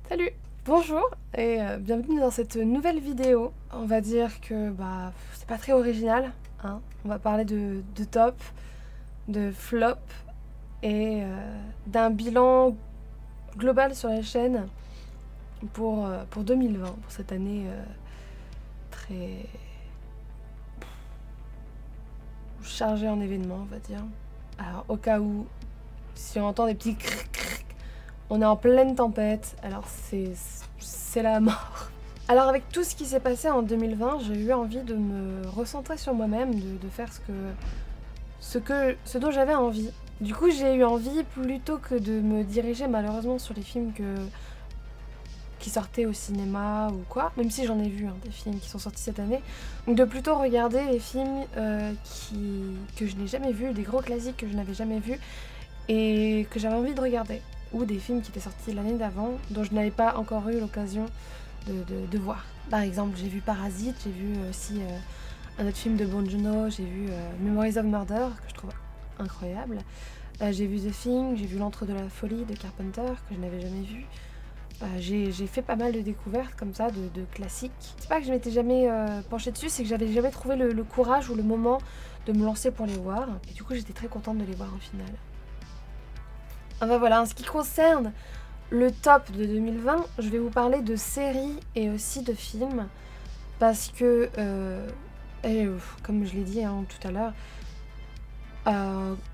Salut! Bonjour et bienvenue dans cette nouvelle vidéo. On va dire que c'est pas très original, hein. On va parler de top, de flop et d'un bilan global sur la chaîne pour 2020, pour cette année très chargée en événements, on va dire. Alors au cas où, si on entend des petits cric, on est en pleine tempête, alors c'est la mort. Alors avec tout ce qui s'est passé en 2020, j'ai eu envie de me recentrer sur moi-même, de faire ce dont j'avais envie. Du coup, j'ai eu envie, plutôt que de me diriger malheureusement sur les films qui sortaient au cinéma ou quoi, même si j'en ai vu des films qui sont sortis cette année, donc de plutôt regarder les films que je n'ai jamais vus, des gros classiques que je n'avais jamais vus et que j'avais envie de regarder, ou des films qui étaient sortis l'année d'avant, dont je n'avais pas encore eu l'occasion de voir. Par exemple, j'ai vu Parasite, j'ai vu aussi un autre film de Bong Joon-ho, j'ai vu Memories of Murder, que je trouve incroyable. J'ai vu The Thing, j'ai vu L'Antre de la folie de Carpenter, que je n'avais jamais vu. J'ai fait pas mal de découvertes comme ça, de classiques. C'est pas que je m'étais jamais penchée dessus, c'est que j'avais jamais trouvé le courage ou le moment de me lancer pour les voir. Et du coup, j'étais très contente de les voir au final. Voilà, en ce qui concerne le top de 2020, je vais vous parler de séries et aussi de films, parce que, comme je l'ai dit tout à l'heure,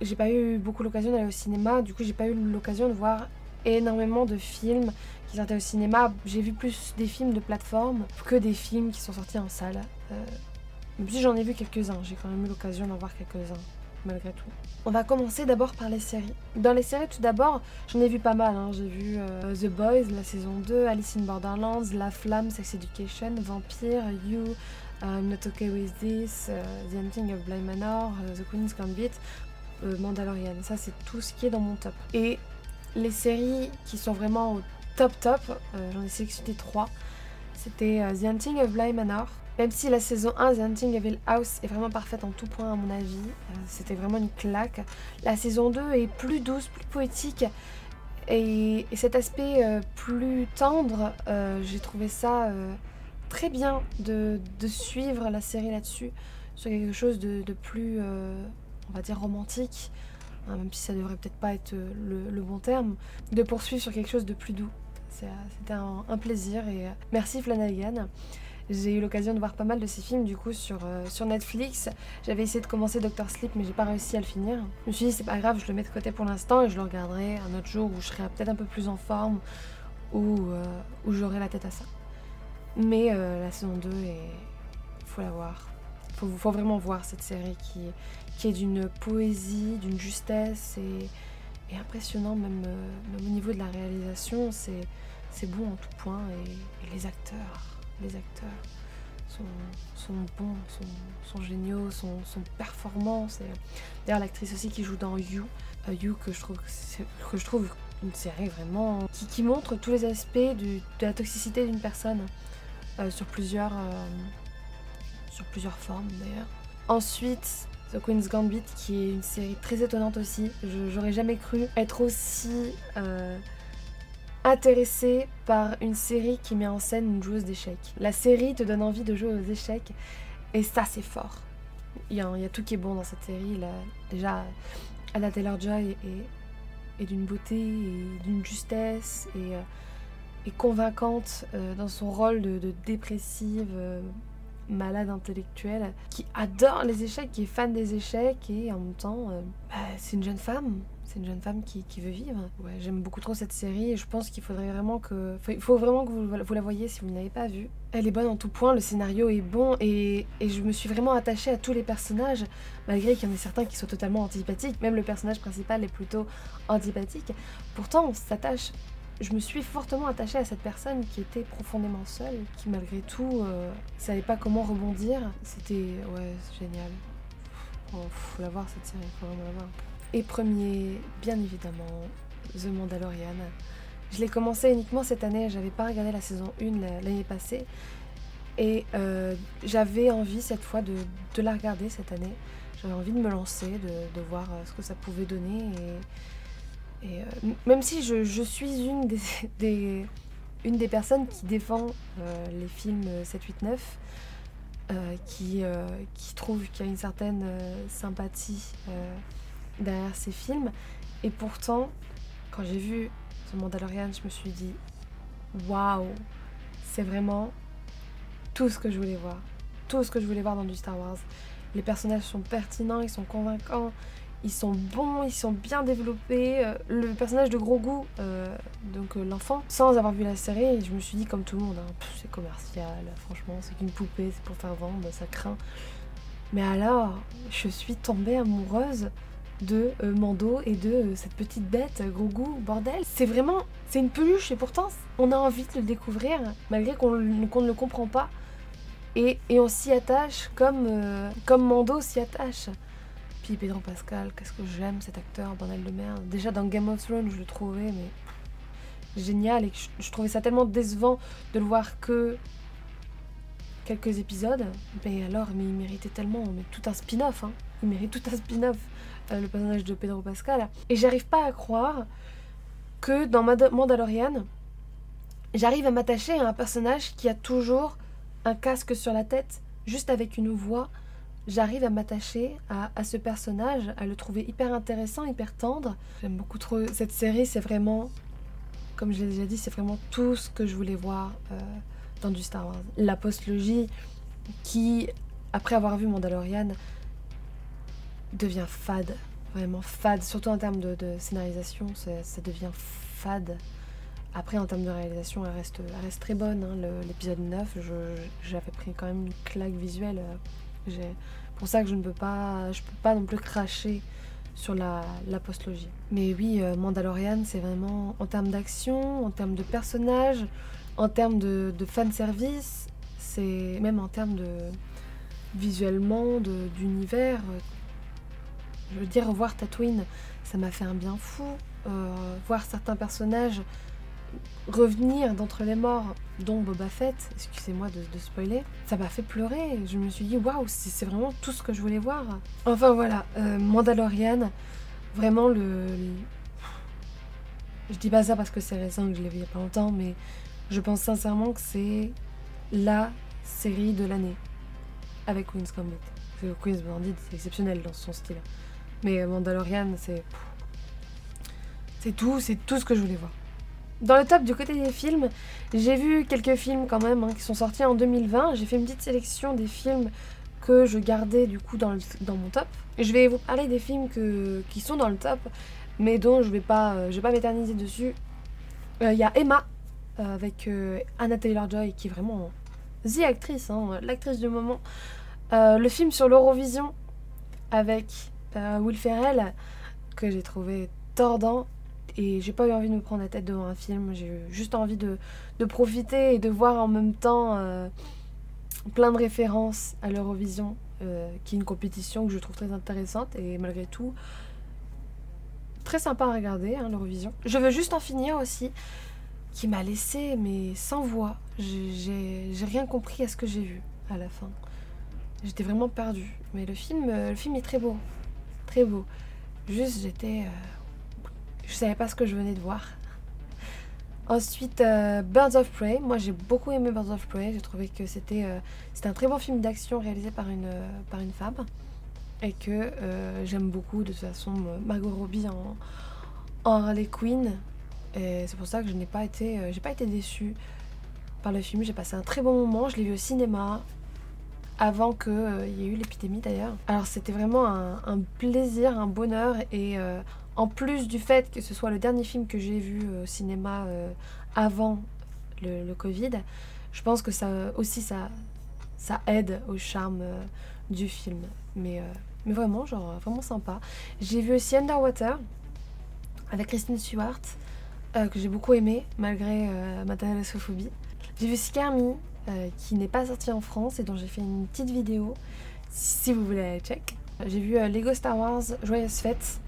j'ai pas eu beaucoup l'occasion d'aller au cinéma, du coup j'ai pas eu l'occasion de voir énormément de films qui sortaient au cinéma. J'ai vu plus des films de plateforme que des films qui sont sortis en salle. Même si j'en ai vu quelques-uns, j'ai quand même eu l'occasion d'en voir quelques-uns, malgré tout. On va commencer d'abord par les séries. Dans les séries, tout d'abord, j'en ai vu pas mal. J'ai vu The Boys, la saison 2, Alice in Borderlands, La Flamme, Sex Education, Vampire, You, I'm Not Okay With This, The Hunting of Bly Manor, The Queen's Gambit, Mandalorian. Ça, c'est tout ce qui est dans mon top. Et les séries qui sont vraiment au top, j'en ai sélectionné 3. C'était The Hunting of Bly Manor. Même si la saison 1, The Hunting of Hill House, est vraiment parfaite en tout point à mon avis, c'était vraiment une claque. La saison 2 est plus douce, plus poétique, et cet aspect plus tendre, j'ai trouvé ça très bien de suivre la série là-dessus, sur quelque chose de plus, on va dire, romantique, même si ça devrait peut-être pas être le bon terme, de poursuivre sur quelque chose de plus doux. C'était un plaisir, et merci Flanagan. J'ai eu l'occasion de voir pas mal de ces films du coup sur Netflix. J'avais essayé de commencer Dr. Sleep, mais j'ai pas réussi à le finir. Je me suis dit c'est pas grave, je le mets de côté pour l'instant et je le regarderai un autre jour où je serai peut-être un peu plus en forme, ou où j'aurai la tête à ça. Mais la saison 2, faut la voir. Faut vraiment voir cette série qui est d'une poésie, d'une justesse et impressionnant, même au niveau de la réalisation. C'est bon en tout point, et les acteurs sont bons, sont géniaux, sont performants. D'ailleurs l'actrice aussi qui joue dans You, que je trouve une série vraiment qui montre tous les aspects de la toxicité d'une personne, sur plusieurs formes d'ailleurs. Ensuite, The Queen's Gambit, qui est une série très étonnante aussi. J'aurais jamais cru être aussi intéressée par une série qui met en scène une joueuse d'échecs. La série te donne envie de jouer aux échecs, et ça c'est fort. Il y a tout qui est bon dans cette série. Déjà, Anya Taylor-Joy est d'une beauté et d'une justesse, et convaincante dans son rôle de dépressive, malade intellectuelle, qui adore les échecs, qui est fan des échecs, et en même temps, c'est une jeune femme. C'est une jeune femme qui veut vivre. Ouais, j'aime beaucoup trop cette série, et je pense qu'il faudrait vraiment que... Il faut vraiment que vous la voyez si vous ne l'avez pas vue. Elle est bonne en tout point, le scénario est bon, et je me suis vraiment attachée à tous les personnages, malgré qu'il y en ait certains qui sont totalement antipathiques. Même le personnage principal est plutôt antipathique. Pourtant, on s'attache... Je me suis fortement attachée à cette personne qui était profondément seule, qui malgré tout savait pas comment rebondir. C'était... ouais, c'est génial. Faut la voir cette série, faut vraiment la voir. Et premier, bien évidemment, The Mandalorian. Je l'ai commencé uniquement cette année, j'avais pas regardé la saison 1 l'année passée. Et j'avais envie cette fois de la regarder cette année. J'avais envie de me lancer, de voir ce que ça pouvait donner. Et même si je suis une une des personnes qui défend les films 7, 8, 9, qui trouve qu'il y a une certaine sympathie derrière ces films. Et pourtant, quand j'ai vu The Mandalorian, je me suis dit waouh, c'est vraiment tout ce que je voulais voir. Tout ce que je voulais voir dans du Star Wars. Les personnages sont pertinents, ils sont convaincants, ils sont bons, ils sont bien développés. Le personnage de Grogu, donc l'enfant, sans avoir vu la série, je me suis dit comme tout le monde, hein, c'est commercial, franchement, c'est qu'une poupée, c'est pour faire vendre, ça craint. Mais alors, je suis tombée amoureuse de Mando et de cette petite bête, Grogu, bordel. C'est une peluche et pourtant, on a envie de le découvrir, malgré qu'on ne le comprend pas. Et on s'y attache comme Mando s'y attache. Puis Pedro Pascal, qu'est-ce que j'aime cet acteur, bordel de merde. Déjà dans Game of Thrones, je le trouvais mais génial et je trouvais ça tellement décevant de le voir que quelques épisodes. Mais alors, il méritait tellement, mais tout un spin-off, hein. Il mérite tout un spin-off, le personnage de Pedro Pascal. Et j'arrive pas à croire que dans Mandalorian, j'arrive à m'attacher à un personnage qui a toujours un casque sur la tête, juste avec une voix. J'arrive à m'attacher à ce personnage, à le trouver hyper intéressant, hyper tendre. J'aime beaucoup trop cette série, c'est vraiment, comme je l'ai déjà dit, c'est vraiment tout ce que je voulais voir dans du Star Wars. La postlogie qui, après avoir vu Mandalorian, devient fade, vraiment fade, surtout en termes de scénarisation, ça devient fade. Après, en termes de réalisation, elle reste très bonne. Hein. L'épisode 9, j'avais pris quand même une claque visuelle. Pour ça que je peux pas non plus cracher sur la postlogie. Mais oui, Mandalorian, c'est vraiment, en termes d'action, en termes de personnages, en termes de fanservice, c'est même en termes de visuellement, d'univers. Je veux dire, voir Tatooine, ça m'a fait un bien fou. Voir certains personnages revenir d'entre les morts, dont Boba Fett, excusez-moi de spoiler, ça m'a fait pleurer. Je me suis dit waouh, c'est vraiment tout ce que je voulais voir. Enfin voilà, Mandalorian, vraiment je dis pas ça parce que c'est récent, que je l'ai vu il y a pas longtemps, mais je pense sincèrement que c'est la série de l'année avec Queen's Gambit. Parce que Queen's Gambit, c'est exceptionnel dans son style. Mais Mandalorian, c'est tout ce que je voulais voir. Dans le top du côté des films, j'ai vu quelques films quand même qui sont sortis en 2020. J'ai fait une petite sélection des films que je gardais du coup dans mon top. Je vais vous parler des films qui sont dans le top, mais dont je vais pas m'éterniser dessus. Il y a Emma, avec Anna Taylor-Joy, qui est vraiment the actrice, hein, l'actrice du moment. Le film sur l'Eurovision, avec Will Ferrell, que j'ai trouvé tordant. Et j'ai pas eu envie de me prendre la tête devant un film, j'ai eu juste envie de profiter et de voir en même temps plein de références à l'Eurovision, qui est une compétition que je trouve très intéressante et malgré tout très sympa à regarder, hein, l'Eurovision. Je veux juste en finir aussi, qui m'a laissé mais sans voix. J'ai rien compris à ce que j'ai vu à la fin. J'étais vraiment perdue. Mais le film est très beau, très beau. Juste je savais pas ce que je venais de voir. Ensuite, Birds of Prey. Moi, j'ai beaucoup aimé Birds of Prey. J'ai trouvé que c'était un très bon film d'action réalisé par une femme. Et que j'aime beaucoup. De toute façon, Margot Robbie en Harley Quinn. Et c'est pour ça que j'ai pas été déçue par le film. J'ai passé un très bon moment. Je l'ai vu au cinéma. Avant qu'il y ait eu l'épidémie d'ailleurs. Alors c'était vraiment un plaisir, un bonheur. Et en plus du fait que ce soit le dernier film que j'ai vu au cinéma avant le Covid, je pense que ça aussi ça aide au charme du film. Mais vraiment, vraiment sympa. J'ai vu aussi Underwater avec Kristen Stewart, que j'ai beaucoup aimé malgré ma thalassophobie. J'ai vu Scare Me, qui n'est pas sorti en France et dont j'ai fait une petite vidéo si vous voulez aller check. J'ai vu Lego Star Wars Joyeuse Fête.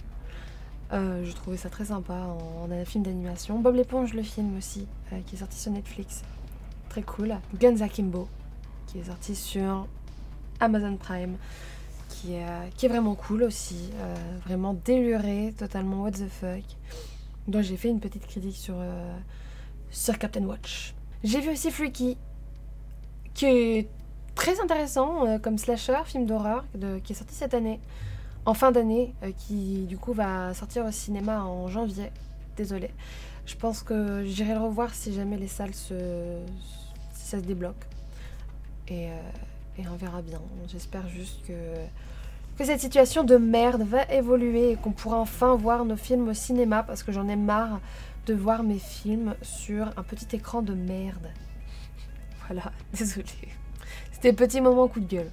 Je trouvais ça très sympa en un film d'animation. Bob l'éponge, le film aussi, qui est sorti sur Netflix. Très cool. Guns Akimbo, qui est sorti sur Amazon Prime, qui est vraiment cool aussi. Vraiment déluré, totalement what the fuck. Donc j'ai fait une petite critique sur Captain Watch. J'ai vu aussi Freaky, qui est très intéressant comme slasher, film d'horreur, qui est sorti cette année, en fin d'année, qui du coup va sortir au cinéma en janvier. Désolée. Je pense que j'irai le revoir si jamais les salles si ça se débloque. Et on verra bien. J'espère juste que cette situation de merde va évoluer et qu'on pourra enfin voir nos films au cinéma, parce que j'en ai marre de voir mes films sur un petit écran de merde. Voilà, désolée. C'était petit moment coup de gueule.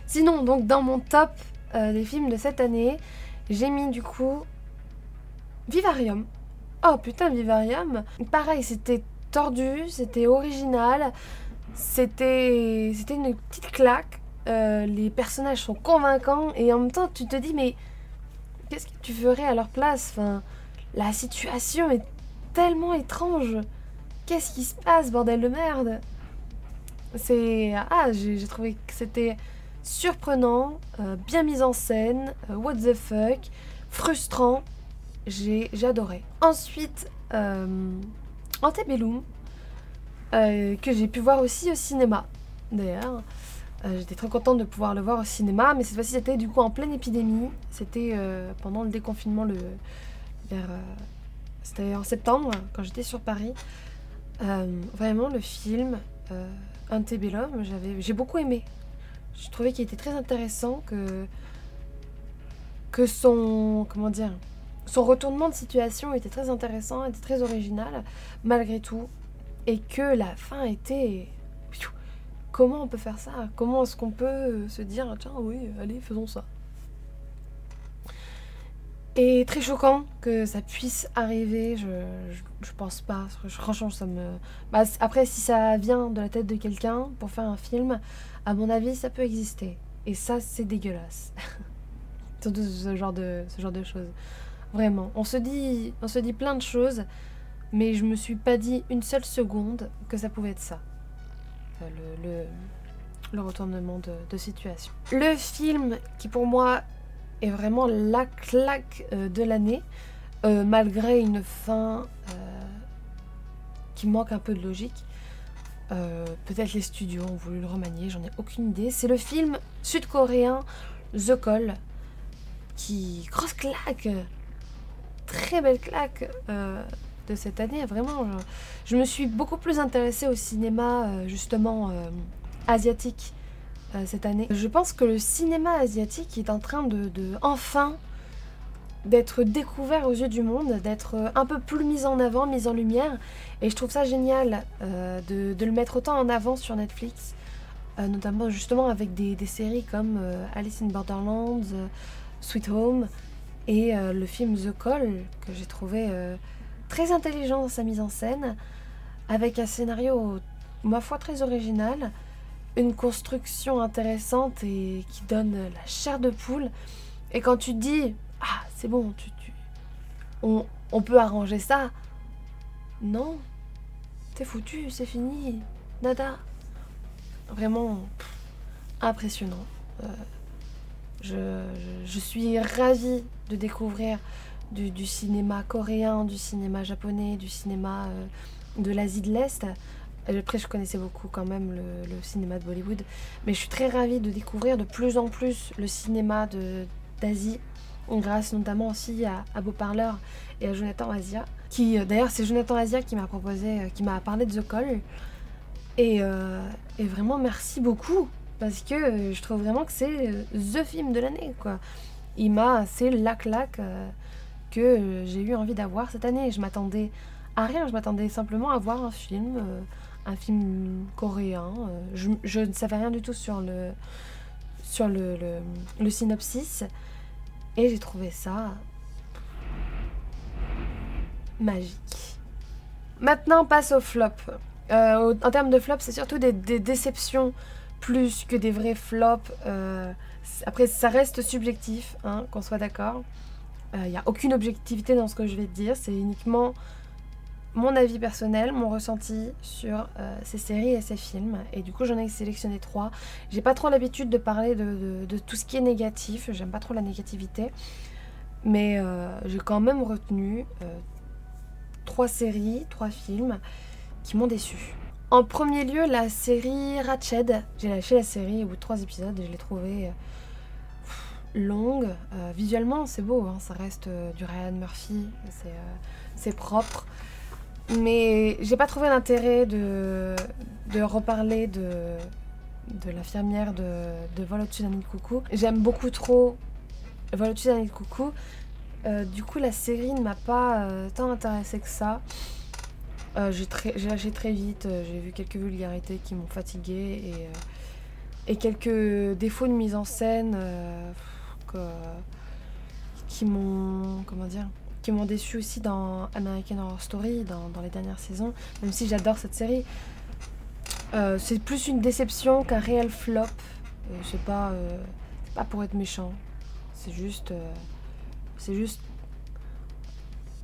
Sinon, donc dans mon top des films de cette année, j'ai mis du coup Vivarium. Oh putain, Vivarium. Pareil, c'était tordu, c'était original, c'était une petite claque. Les personnages sont convaincants et en même temps tu te dis mais qu'est-ce que tu ferais à leur place? Enfin, la situation est tellement étrange. Qu'est-ce qui se passe, bordel de merde? J'ai trouvé que c'était surprenant, bien mis en scène, what the fuck, frustrant. J'ai adoré. Ensuite, Antebellum, que j'ai pu voir aussi au cinéma, d'ailleurs. J'étais très contente de pouvoir le voir au cinéma, mais cette fois-ci c'était du coup en pleine épidémie. C'était pendant le déconfinement, c'était en septembre, quand j'étais sur Paris. Vraiment, le film Antebellum, j'ai beaucoup aimé. Je trouvais qu'il était très intéressant, que son retournement de situation était très intéressant, était très original, malgré tout. Et que la fin était... Comment on peut faire ça? Comment est-ce qu'on peut se dire, tiens, oui, allez, faisons ça? Et très choquant que ça puisse arriver, je pense pas. Franchement, ça me... après, si ça vient de la tête de quelqu'un pour faire un film, à mon avis, ça peut exister. Et ça, c'est dégueulasse. Surtout ce genre de choses. Vraiment. On se dit plein de choses, mais je me suis pas dit une seule seconde que ça pouvait être ça. Le retournement de situation. Le film qui pour moi est vraiment la claque de l'année, malgré une fin qui manque un peu de logique. Peut-être les studios ont voulu le remanier, j'en ai aucune idée. C'est le film sud-coréen The Call, qui... grosse claque, très belle claque de cette année. Vraiment, je me suis beaucoup plus intéressée au cinéma justement asiatique cette année. Je pense que le cinéma asiatique est en train de enfin d'être découvert aux yeux du monde, d'être un peu plus mis en avant, mis en lumière, et je trouve ça génial de le mettre autant en avant sur Netflix, notamment justement avec des séries comme Alice in Borderlands, Sweet Home, et le film The Call, que j'ai trouvé très intelligent dans sa mise en scène, avec un scénario, ma foi, très original, une construction intéressante et qui donne la chair de poule. Et quand tu te dis, ah, c'est bon, on peut arranger ça, non, t'es foutu, c'est fini, nada. Vraiment impressionnant. Je suis ravie de découvrir du cinéma coréen, du cinéma japonais, du cinéma de l'Asie de l'Est. Après, je connaissais beaucoup quand même le cinéma de Bollywood, mais je suis très ravie de découvrir de plus en plus le cinéma d'Asie, grâce notamment aussi à Beau Parleur et à Jonathan Asia, qui d'ailleurs c'est Jonathan Asia qui m'a parlé de The Call, et vraiment merci beaucoup, parce que je trouve vraiment que c'est the film de l'année, quoi. C'est la claque que j'ai eu envie d'avoir cette année. Je m'attendais à rien, je m'attendais simplement à voir un film coréen. Je ne savais rien du tout sur le synopsis, et j'ai trouvé ça magique. Maintenant, on passe au flop. En termes de flop, c'est surtout des déceptions plus que des vrais flops. Après, ça reste subjectif, hein, qu'on soit d'accord. Il n'y a aucune objectivité dans ce que je vais te dire, c'est uniquement mon avis personnel, mon ressenti sur ces séries et ces films. Et du coup, j'en ai sélectionné 3. J'ai pas trop l'habitude de parler de tout ce qui est négatif, j'aime pas trop la négativité. Mais j'ai quand même retenu 3 séries, 3 films qui m'ont déçue. En premier lieu, la série Ratched. J'ai lâché la série au bout de 3 épisodes et je l'ai trouvée longue. Visuellement, c'est beau, hein, ça reste du Ryan Murphy, c'est propre. Mais j'ai pas trouvé l'intérêt de reparler de l'infirmière de Vol au-dessus d'un nid de coucou. J'aime beaucoup trop Vol au-dessus d'un nid de coucou. Du coup, la série ne m'a pas tant intéressée que ça. J'ai lâché très vite, j'ai vu quelques vulgarités qui m'ont fatiguée et quelques défauts de mise en scène qui m'ont, qui m'ont déçu aussi dans American Horror Story, dans les dernières saisons, même si j'adore cette série. C'est plus une déception qu'un réel flop. C'est pas pour être méchant, c'est juste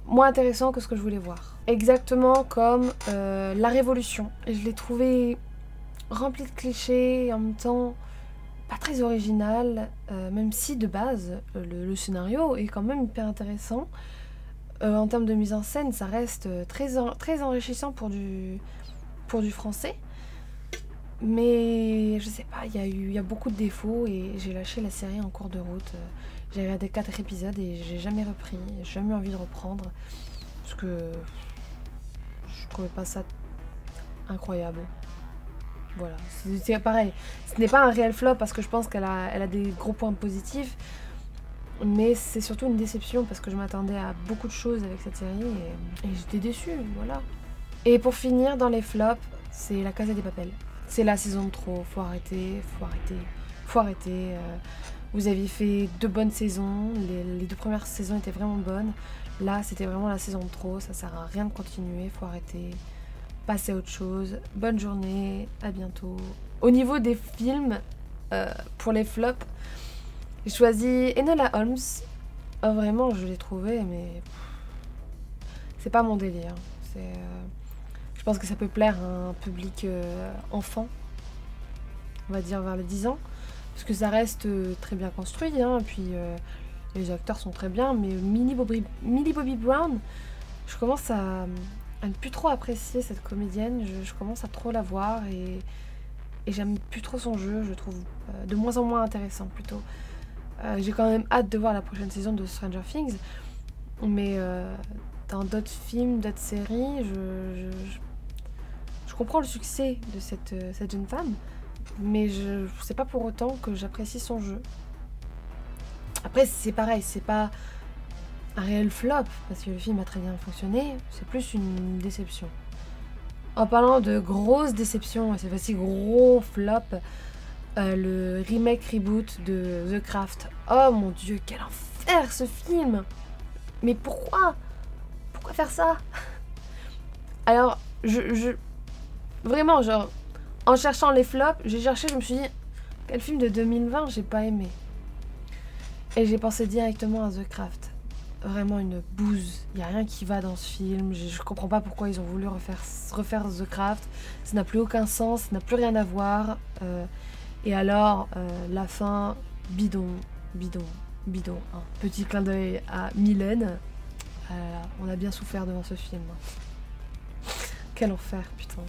moins intéressant que ce que je voulais voir. Exactement comme La Révolution. Et je l'ai trouvé rempli de clichés et en même temps pas très original, même si de base le scénario est quand même hyper intéressant. En termes de mise en scène, ça reste très enrichissant pour du français. Mais je sais pas, il y a beaucoup de défauts et j'ai lâché la série en cours de route. J'ai regardé 4 épisodes et j'ai jamais repris, j'ai jamais envie de reprendre parce que je trouvais pas ça incroyable. Voilà, c'est pareil. Ce n'est pas un réel flop parce que je pense qu'elle a des gros points positifs, mais c'est surtout une déception parce que je m'attendais à beaucoup de choses avec cette série et j'étais déçue, voilà. Et pour finir, dans les flops, c'est La Casa des Papel. C'est la saison de trop, faut arrêter. Vous aviez fait 2 bonnes saisons, les 2 premières saisons étaient vraiment bonnes. Là, c'était vraiment la saison de trop, ça sert à rien de continuer, faut arrêter. Passer à autre chose. Bonne journée, à bientôt. Au niveau des films, pour les flops, j'ai choisi Enola Holmes. Oh, vraiment, je l'ai trouvé, mais c'est pas mon délire. Je pense que ça peut plaire à un public enfant, on va dire vers les 10 ans, parce que ça reste très bien construit, hein, puis les acteurs sont très bien, mais Millie Bobby Brown, je commence à ne plus trop apprécier cette comédienne, je commence à trop la voir et j'aime plus trop son jeu, je trouve de moins en moins intéressant plutôt. J'ai quand même hâte de voir la prochaine saison de Stranger Things, mais dans d'autres films, d'autres séries, je comprends le succès de cette jeune femme, mais c'est pas pour autant que j'apprécie son jeu. Après, c'est pareil, c'est pas un réel flop, parce que le film a très bien fonctionné, c'est plus une déception. En parlant de grosses déceptions, et cette fois-ci gros flop, le remake reboot de The Craft. Oh mon dieu, quel enfer ce film! Mais pourquoi? Pourquoi faire ça? Alors, vraiment, genre, en cherchant les flops, j'ai cherché, je me suis dit, quel film de 2020 j'ai pas aimé? Et j'ai pensé directement à The Craft. Vraiment une bouse. Il n'y a rien qui va dans ce film. Je comprends pas pourquoi ils ont voulu refaire The Craft. Ça n'a plus aucun sens, ça n'a plus rien à voir. Et alors, la fin, bidon. Un petit clin d'œil à Mylène. On a bien souffert devant ce film. Quel enfer, putain.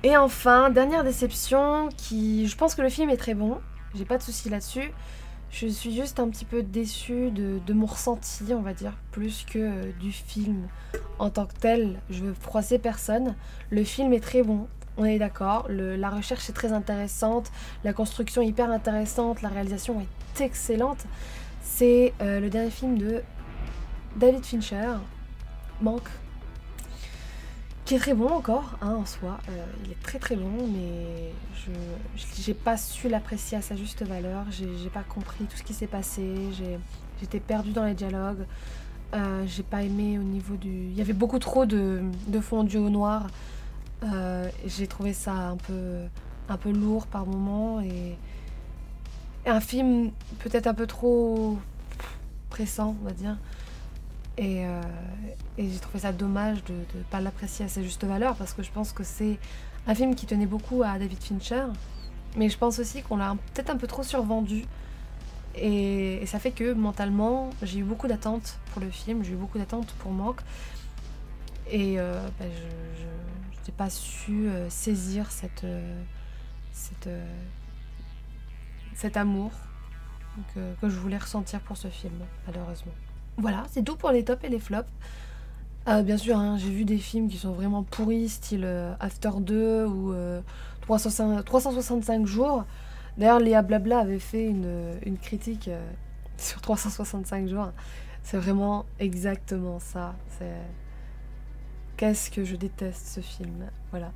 Et enfin, dernière déception, je pense que le film est très bon. J'ai pas de soucis là-dessus. Je suis juste un petit peu déçue de mon ressenti, on va dire, plus que du film en tant que tel. Je veux froisser personne. Le film est très bon, on est d'accord. La recherche est très intéressante, la construction est hyper intéressante, la réalisation est excellente. C'est le dernier film de David Fincher, Manque, qui est très bon encore, hein, en soi. Il est très très bon, mais j'ai pas su l'apprécier à sa juste valeur. J'ai pas compris tout ce qui s'est passé. J'étais perdue dans les dialogues. J'ai pas aimé au niveau du... Il y avait beaucoup trop de fondu au noir. J'ai trouvé ça un peu lourd par moments. Et un film peut-être un peu trop pressant, on va dire. Et j'ai trouvé ça dommage de ne pas l'apprécier à sa juste valeur parce que je pense que c'est un film qui tenait beaucoup à David Fincher, mais je pense aussi qu'on l'a peut-être un peu trop survendu Et ça fait que mentalement, j'ai eu beaucoup d'attentes pour le film, j'ai eu beaucoup d'attentes pour Manque. Et je n'ai pas su saisir cet amour que je voulais ressentir pour ce film, malheureusement. Voilà, c'est tout pour les tops et les flops. Bien sûr, hein, j'ai vu des films qui sont vraiment pourris, style After 2 ou 365 jours. D'ailleurs, Léa Blabla avait fait une critique sur 365 jours. C'est vraiment exactement ça. Qu'est-ce que je déteste ce film. Voilà.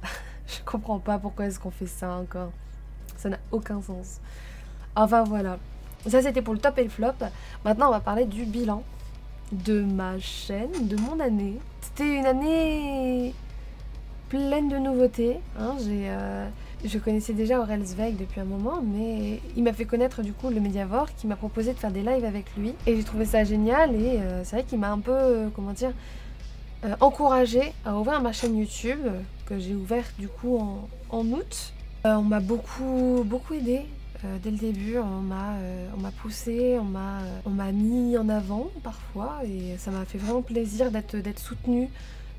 Je comprends pas pourquoi est-ce qu'on fait ça encore. Ça n'a aucun sens. Enfin voilà. Ça c'était pour le top et le flop. Maintenant on va parler du bilan de ma chaîne, de mon année. C'était une année pleine de nouveautés. Hein. Je connaissais déjà Aurel Zweig depuis un moment, mais il m'a fait connaître du coup le Mediavore qui m'a proposé de faire des lives avec lui. Et j'ai trouvé ça génial et c'est vrai qu'il m'a un peu, encouragée à ouvrir ma chaîne YouTube que j'ai ouverte du coup en août. On m'a beaucoup aidé dès le début, on m'a poussé, on m'a mis en avant parfois et ça m'a fait vraiment plaisir d'être soutenue.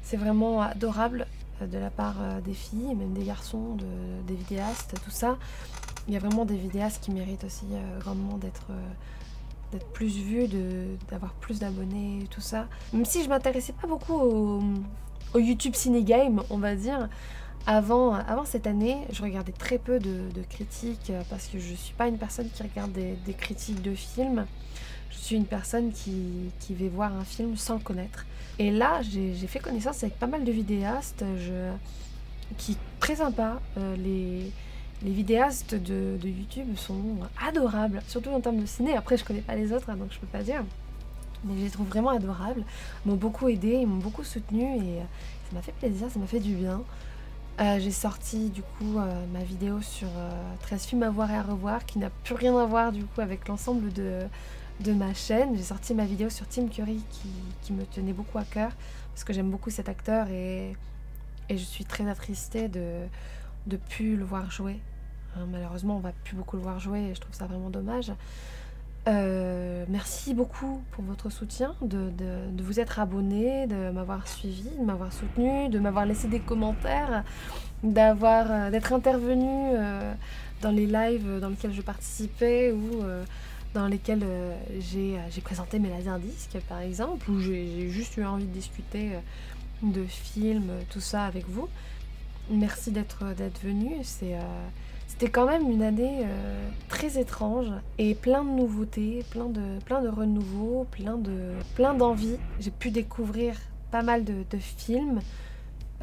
C'est vraiment adorable de la part des filles et même des garçons, des vidéastes, tout ça. Il y a vraiment des vidéastes qui méritent aussi grandement d'être plus vus, d'avoir plus d'abonnés, tout ça. Même si je m'intéressais pas beaucoup au YouTube Cinégame, on va dire, avant cette année, je regardais très peu de critiques parce que je suis pas une personne qui regarde des critiques de films. Je suis une personne qui va voir un film sans le connaître. Et là, j'ai fait connaissance avec pas mal de vidéastes qui très sympas. Les vidéastes de YouTube sont adorables, surtout en termes de ciné. Après, je connais pas les autres, hein, donc je peux pas dire. Mais je les trouve vraiment adorables. Ils m'ont beaucoup aidé, ils m'ont beaucoup soutenu et ça m'a fait plaisir, ça m'a fait du bien. J'ai sorti du coup ma vidéo sur 13 films à voir et à revoir, qui n'a plus rien à voir du coup avec l'ensemble de ma chaîne. J'ai sorti ma vidéo sur Tim Curry qui me tenait beaucoup à cœur, parce que j'aime beaucoup cet acteur et je suis très attristée de plus le voir jouer. Hein, malheureusement, on va plus beaucoup le voir jouer et je trouve ça vraiment dommage. Merci beaucoup pour votre soutien, de vous être abonné, de m'avoir suivi, de m'avoir soutenu, de m'avoir laissé des commentaires, d'être intervenu dans les lives dans lesquels je participais ou dans lesquels j'ai présenté mes laserdiscs par exemple, où j'ai juste eu envie de discuter de films, tout ça avec vous. Merci d'être venu. C'était quand même une année très étrange et plein de nouveautés, plein de renouveaux, plein d'envies. J'ai pu découvrir pas mal de films,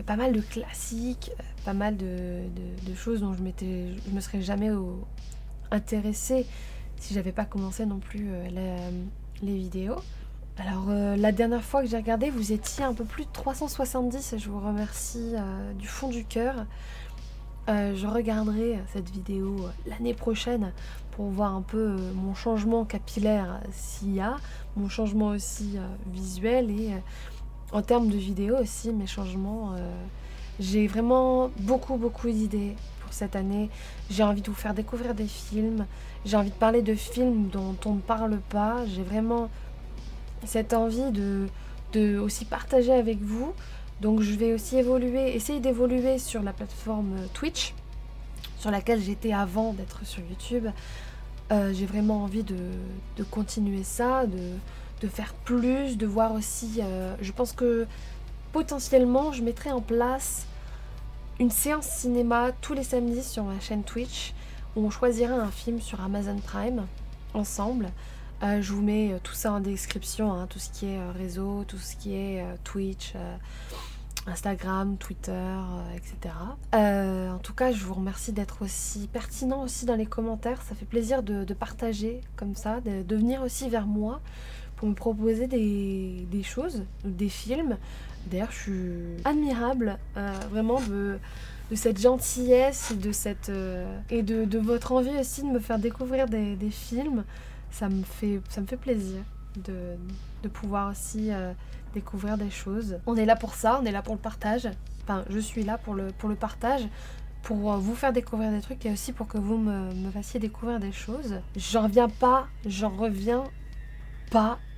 pas mal de classiques, pas mal de choses dont je me serais jamais intéressée si j'avais pas commencé non plus les vidéos. Alors la dernière fois que j'ai regardé, vous étiez un peu plus de 370 et je vous remercie du fond du cœur. Je regarderai cette vidéo l'année prochaine pour voir un peu mon changement capillaire s'il y a, mon changement aussi visuel et en termes de vidéo aussi, mes changements. J'ai vraiment beaucoup d'idées pour cette année. J'ai envie de vous faire découvrir des films, j'ai envie de parler de films dont on ne parle pas. J'ai vraiment cette envie de aussi partager avec vous. Donc je vais aussi essayer d'évoluer sur la plateforme Twitch, sur laquelle j'étais avant d'être sur YouTube. J'ai vraiment envie de continuer ça, de faire plus, de voir aussi... je pense que potentiellement je mettrai en place une séance cinéma tous les samedis sur ma chaîne Twitch, où on choisira un film sur Amazon Prime, ensemble. Je vous mets tout ça en description, hein, tout ce qui est réseau, tout ce qui est Twitch, Instagram, Twitter, etc. En tout cas, je vous remercie d'être aussi pertinent aussi dans les commentaires. Ça fait plaisir de partager comme ça, de venir aussi vers moi pour me proposer des choses, des films. D'ailleurs, je suis admirable vraiment de cette gentillesse et de votre envie aussi de me faire découvrir des films. Ça me fait plaisir de pouvoir aussi découvrir des choses. On est là pour ça, on est là pour le partage. Enfin, je suis là pour le partage. pour vous faire découvrir des trucs et aussi pour que vous me fassiez découvrir des choses. J'en reviens pas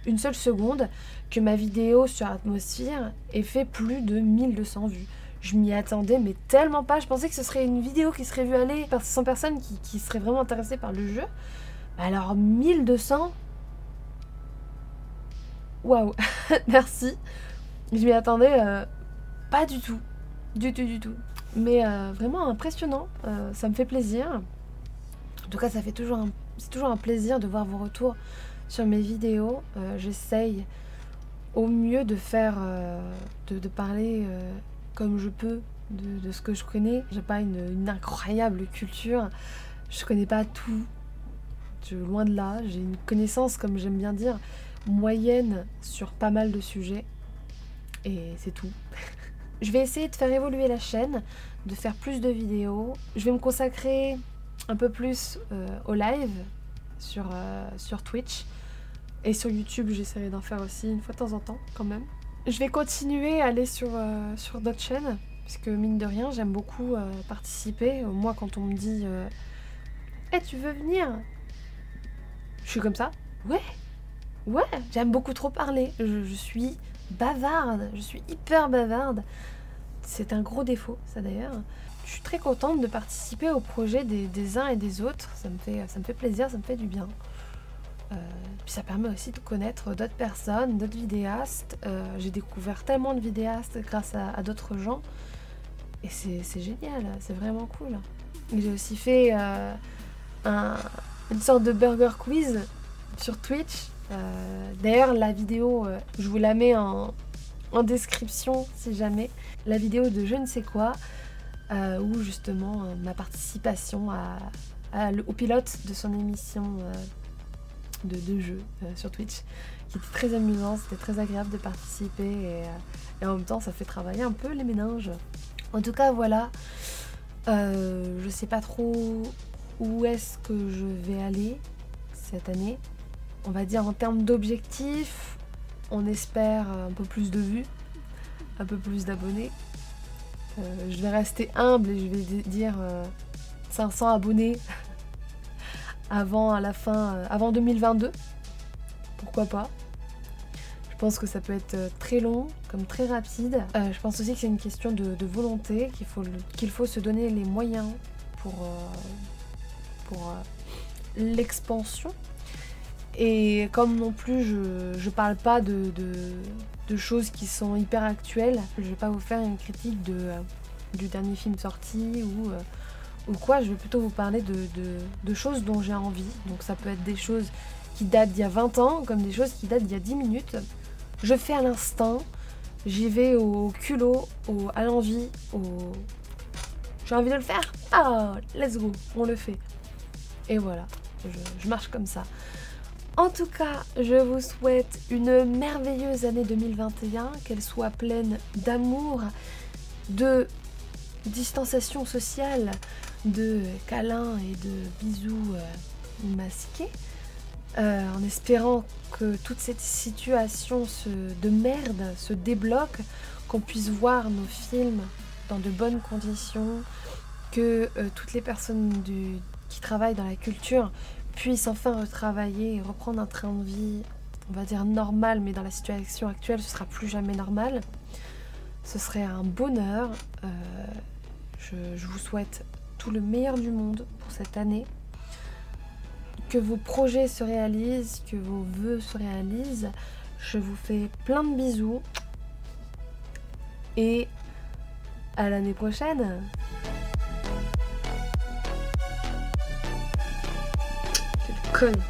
une seule seconde que ma vidéo sur Atmosphere ait fait plus de 1200 vues. Je m'y attendais mais tellement pas, je pensais que ce serait une vidéo qui serait vue aller par 100 personnes qui seraient vraiment intéressées par le jeu. Alors 1200, waouh, merci. Je m'y attendais pas du tout, du tout. Mais vraiment impressionnant, ça me fait plaisir. En tout cas, c'est toujours un plaisir de voir vos retours sur mes vidéos. J'essaye au mieux de faire, de parler comme je peux de ce que je connais. J'ai pas une incroyable culture, je connais pas tout, loin de là. J'ai une connaissance, comme j'aime bien dire, moyenne sur pas mal de sujets. Et c'est tout. Je vais essayer de faire évoluer la chaîne, de faire plus de vidéos. Je vais me consacrer un peu plus au live sur Twitch. Et sur YouTube, j'essaierai d'en faire aussi une fois de temps en temps, quand même. Je vais continuer à aller sur d'autres chaînes, parce que mine de rien, j'aime beaucoup participer. Moi, quand on me dit « Hey, tu veux venir ?» Je suis comme ça. Ouais, j'aime beaucoup trop parler. Je suis bavarde, je suis hyper bavarde. C'est un gros défaut, ça d'ailleurs. Je suis très contente de participer au projet des uns et des autres. Ça me fait plaisir, ça me fait du bien. Puis ça permet aussi de connaître d'autres personnes, d'autres vidéastes. J'ai découvert tellement de vidéastes grâce à d'autres gens. Et c'est génial, c'est vraiment cool. J'ai aussi fait une sorte de burger quiz sur Twitch. D'ailleurs, la vidéo, je vous la mets en description si jamais. La vidéo de je ne sais quoi, où justement ma participation au pilote de son émission de jeu sur Twitch, qui était très amusant, c'était très agréable de participer et en même temps ça fait travailler un peu les méninges. En tout cas voilà, je sais pas trop où est-ce que je vais aller cette année. On va dire en termes d'objectifs, on espère un peu plus de vues, un peu plus d'abonnés. Je vais rester humble et je vais dire 500 abonnés avant 2022. Pourquoi pas. Je pense que ça peut être très long, comme très rapide. Je pense aussi que c'est une question de volonté, qu'il faut se donner les moyens pour l'expansion. Et comme non plus je parle pas de choses qui sont hyper actuelles, je vais pas vous faire une critique du dernier film sorti ou quoi, je vais plutôt vous parler de choses dont j'ai envie. Donc ça peut être des choses qui datent d'il y a 20 ans comme des choses qui datent d'il y a 10 minutes. Je fais à l'instant, j'y vais au culot, à l'envie, j'ai envie de le faire, ah let's go, on le fait. Et voilà, je marche comme ça. En tout cas, je vous souhaite une merveilleuse année 2021, qu'elle soit pleine d'amour, de distanciation sociale, de câlins et de bisous masqués, en espérant que toute cette situation de merde se débloque, qu'on puisse voir nos films dans de bonnes conditions, que toutes les personnes qui travaillent dans la culture puissent enfin retravailler et reprendre un train de vie, on va dire normal, mais dans la situation actuelle, ce sera plus jamais normal. Ce serait un bonheur. Je vous souhaite tout le meilleur du monde pour cette année. Que vos projets se réalisent, que vos vœux se réalisent. Je vous fais plein de bisous. Et à l'année prochaine. Quelle conne.